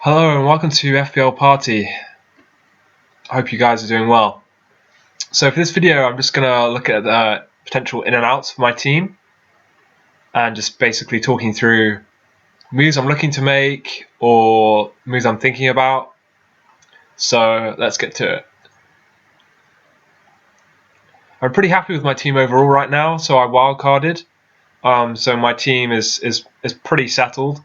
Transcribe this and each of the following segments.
Hello and welcome to FPL Party. I hope you guys are doing well. So for this video I'm just going to look at the potential in and outs for my team and just basically talking through moves I'm looking to make or moves I'm thinking about. So let's get to it. I'm pretty happy with my team overall right now, so I wildcarded. So my team is pretty settled.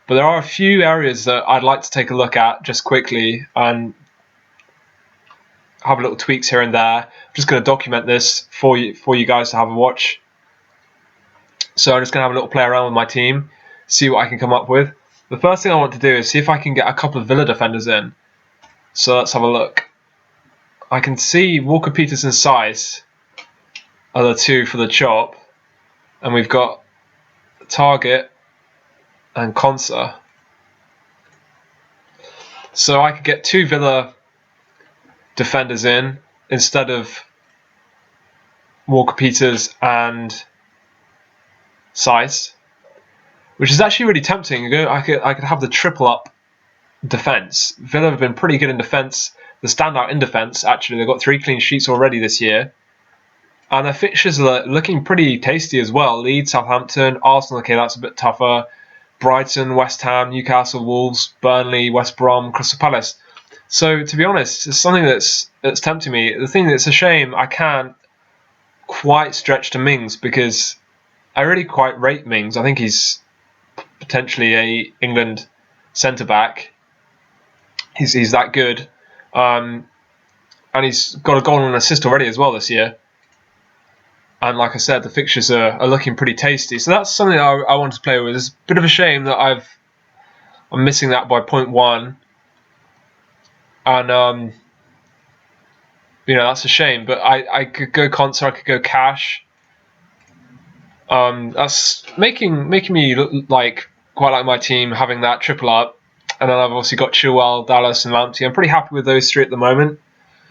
But there are a few areas that I'd like to take a look at just quickly and have little tweaks here and there. I'm just going to document this for you guys to have a watch. So I'm just going to have a little play around with my team, see what I can come up with. The first thing I want to do is see if I can get a couple of Villa defenders in. So let's have a look. I can see Walker Peters and Size are the two for the chop. And we've got Target and Consa. So I could get two Villa defenders in instead of Walker Peters and Size, which is actually really tempting. I could have the triple up defence. Villa have been pretty good in defence. The standout in defence, actually, they've got 3 clean sheets already this year. And their fixtures are looking pretty tasty as well. Leeds, Southampton, Arsenal, okay, that's a bit tougher. Brighton, West Ham, Newcastle, Wolves, Burnley, West Brom, Crystal Palace. So, to be honest, it's something that's tempting me. The thing that's a shame, I can't quite stretch to Mings because I really quite rate Mings. I think he's potentially a England centre-back. He's that good. And he's got a goal and an assist already as well this year. And like I said, the fixtures are looking pretty tasty. So that's something that I want to play with. It's a bit of a shame that I'm missing that by 0.1. And, that's a shame. But I could go Consa, I could go Cash. That's making me quite like my team having that triple up. And then I've obviously got Chilwell, Dallas, and Lamptey. I'm pretty happy with those 3 at the moment.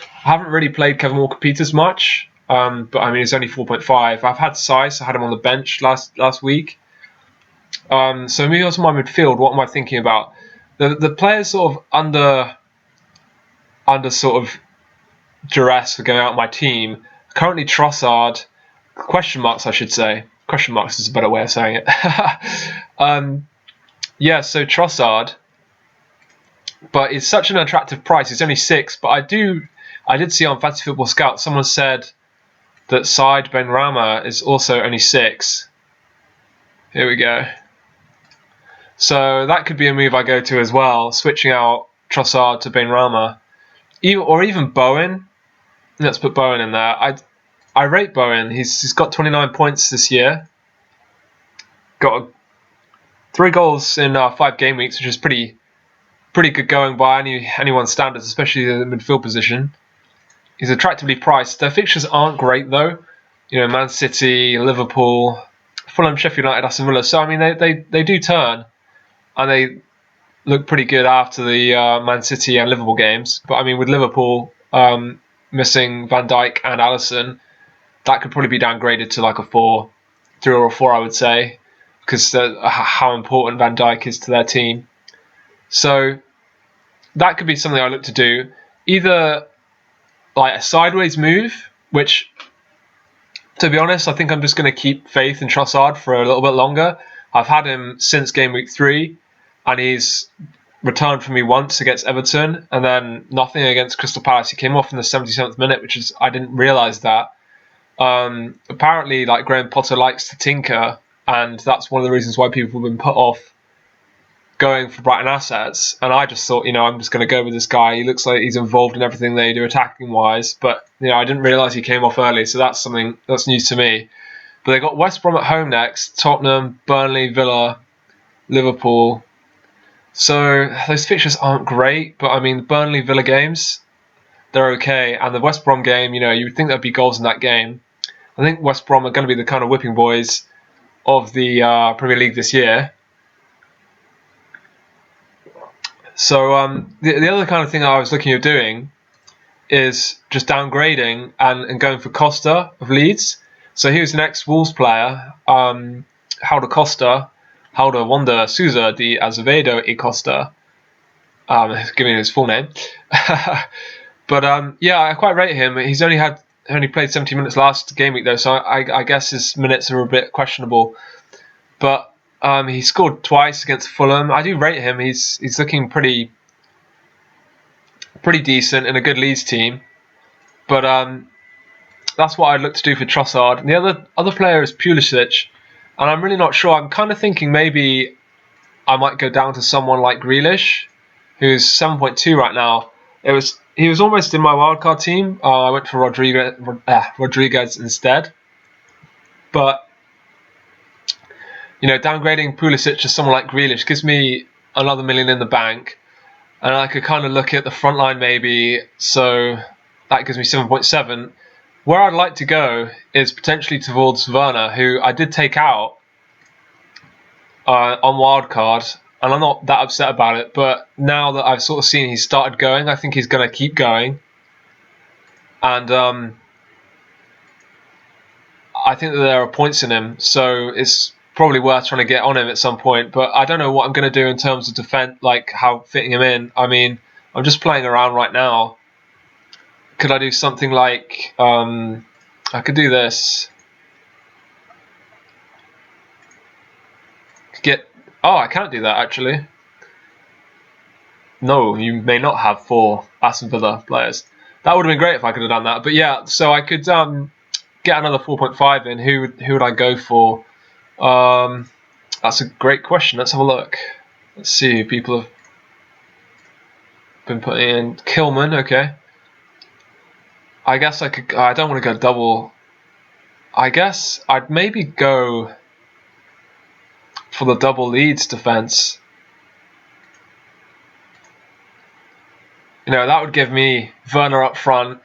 I haven't really played Kevin Walker-Peters much. But I mean, it's only 4.5. I've had Size. I had him on the bench last week. So moving on to my midfield, what am I thinking about? The players sort of under sort of duress for going out of my team. Currently Trossard, question marks I should say. Question marks is a better way of saying it. So Trossard, but it's such an attractive price. It's only 6, but I did see on Fantasy Football Scout someone said that Said Benrahma is also only 6. Here we go. So that could be a move I go to as well, switching out Trossard to Benrahma. Or even Bowen. Let's put Bowen in there. I rate Bowen. He's got 29 points this year. Got 3 goals in 5 game weeks, which is pretty good going by anyone's standards, especially the midfield position. He's attractively priced. Their fixtures aren't great though. Man City, Liverpool, Fulham, Sheffield United, Aston Villa. So I mean, they do turn, and they look pretty good after the Man City and Liverpool games. But I mean, with Liverpool missing Van Dijk and Alisson, that could probably be downgraded to like a 3 or a 4, I would say, because how important Van Dijk is to their team. So that could be something I look to do, either like a sideways move, which, to be honest, I think I'm just going to keep faith in Trossard for a little bit longer. I've had him since game week 3, and he's returned for me once against Everton, and then nothing against Crystal Palace. He came off in the 77th minute, which is, I didn't realise that. Apparently, like, Graham Potter likes to tinker, and that's one of the reasons why people have been put off going for Brighton assets. And I just thought, I'm just going to go with this guy. He looks like he's involved in everything they do attacking wise, but I didn't realise he came off early, so that's something that's news to me. But they got West Brom at home next, Tottenham, Burnley, Villa, Liverpool. So those fixtures aren't great, but I mean, the Burnley Villa games, they're okay. And the West Brom game, you would think there'd be goals in that game. I think West Brom are going to be the kind of whipping boys of the Premier League this year. So the other kind of thing I was looking at doing is just downgrading and going for Costa of Leeds. So he was an ex-Wolves player, Helder Costa, Helder Wanda Souza de Azevedo e Costa. giving his full name. But yeah, I quite rate him. He's only played 70 minutes last game week though, so I guess his minutes are a bit questionable. But he scored twice against Fulham. I do rate him. He's looking pretty decent in a good Leeds team. But that's what I'd look to do for Trossard. And the other player is Pulisic, and I'm really not sure. I'm kind of thinking maybe I might go down to someone like Grealish, who's 7.2 right now. He was almost in my wildcard team. I went for Rodriguez instead. But downgrading Pulisic to someone like Grealish gives me another million in the bank, and I could kind of look at the front line maybe. So that gives me 7.7. Where I'd like to go is potentially towards Werner, who I did take out on wildcard, and I'm not that upset about it. But now that I've sort of seen he's started going, I think he's going to keep going, and I think that there are points in him, so it's probably worth trying to get on him at some point. But I don't know what I'm going to do in terms of defense, like how fitting him in. I mean, I'm just playing around right now. Could I do something like I could do this? I can't do that actually. No, you may not have 4 Aston Villa players. That would have been great if I could have done that. But yeah, so I could get another 4.5 in. Who would I go for? That's a great question. Let's have a look. Let's see who people have been putting in. Kilman, okay. I guess I could. I don't want to go double. I guess I'd maybe go for the double Leeds defense. That would give me Werner up front.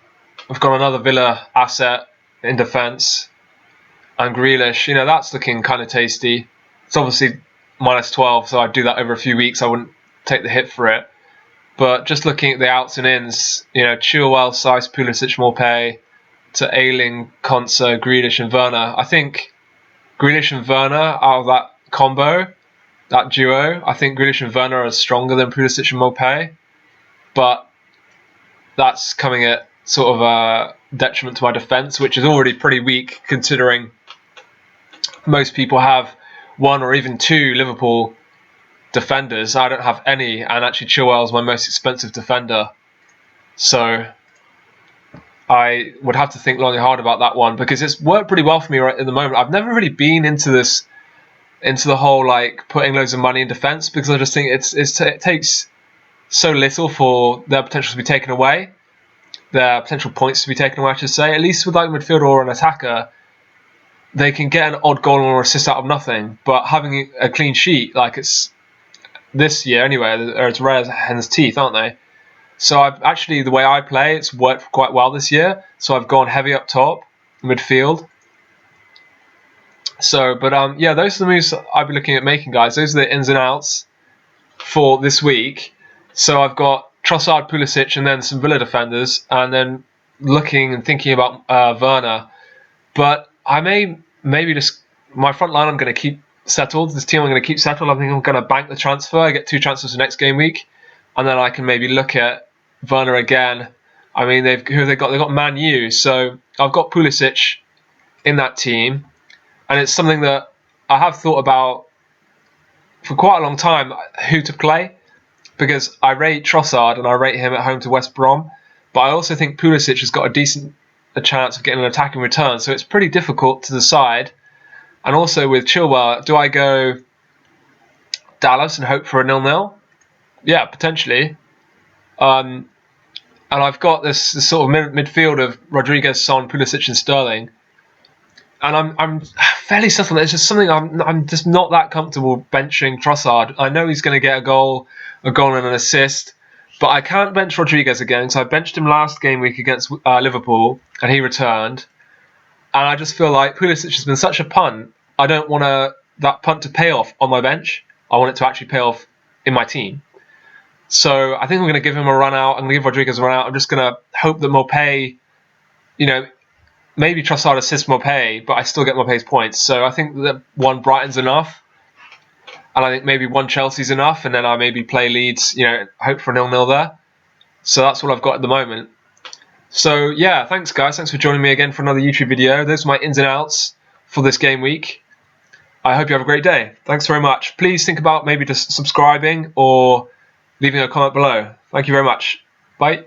I've got another Villa asset in defence. And Grealish, that's looking kind of tasty. It's obviously minus 12, so I'd do that over a few weeks. I wouldn't take the hit for it. But just looking at the outs and ins, Chilwell, Saiss, Pulisic, Morpay, to Ayling, Konsa, Grealish and Werner. I think Grealish and Werner, out of that combo, that duo, I think Grealish and Werner are stronger than Pulisic and Morpay. But that's coming at sort of a detriment to my defence, which is already pretty weak considering most people have 1 or even 2 Liverpool defenders. I don't have any, and actually Chilwell is my most expensive defender. So I would have to think long and hard about that one, because it's worked pretty well for me right at the moment. I've never really been into the whole like putting loads of money in defence, because I just think it takes so little for their potential to be taken away, their potential points to be taken away, I should say. At least with like a midfielder or an attacker, they can get an odd goal or assist out of nothing. But having a clean sheet, like it's this year anyway, they're as rare as hen's teeth, aren't they? So I've actually, the way I play, it's worked quite well this year. So I've gone heavy up top, midfield. So, but yeah, those are the moves I've been looking at making, guys. Those are the ins and outs for this week. So I've got Trossard, Pulisic, and then some Villa defenders, and then looking and thinking about Werner. But I maybe just my front line I'm going to keep settled. This team I'm going to keep settled. I think I'm going to bank the transfer. I get 2 transfers for next game week, and then I can maybe look at Werner again. I mean, who have they got? They've got Man U. So I've got Pulisic in that team, and it's something that I have thought about for quite a long time, who to play, because I rate Trossard and I rate him at home to West Brom, but I also think Pulisic has got a chance of getting an attacking return, so it's pretty difficult to decide. And also with Chilwell, do I go Dallas and hope for a 0-0? Yeah, potentially. And I've got this sort of midfield of Rodriguez, Son, Pulisic and Sterling. And I'm fairly settled. It's just something I'm just not that comfortable benching Trossard. I know he's going to get a goal and an assist, but I can't bench Rodriguez again. So I benched him last game week against Liverpool, and he returned. And I just feel like Pulisic has been such a punt. I don't want that punt to pay off on my bench. I want it to actually pay off in my team. So I think I'm going to give him a run out. I'm going to give Rodriguez a run out. I'm just going to hope that Morpay, maybe Trossard assists Morpay, but I still get Morpay's points. So I think that 1 Brighton's enough. and I think maybe one Chelsea's enough, and then I maybe play Leeds, hope for a 0-0 there. So that's what I've got at the moment. So yeah, thanks guys, thanks for joining me again for another YouTube video. Those are my ins and outs for this game week. I hope you have a great day. Thanks very much. Please think about maybe just subscribing or leaving a comment below. Thank you very much. Bye.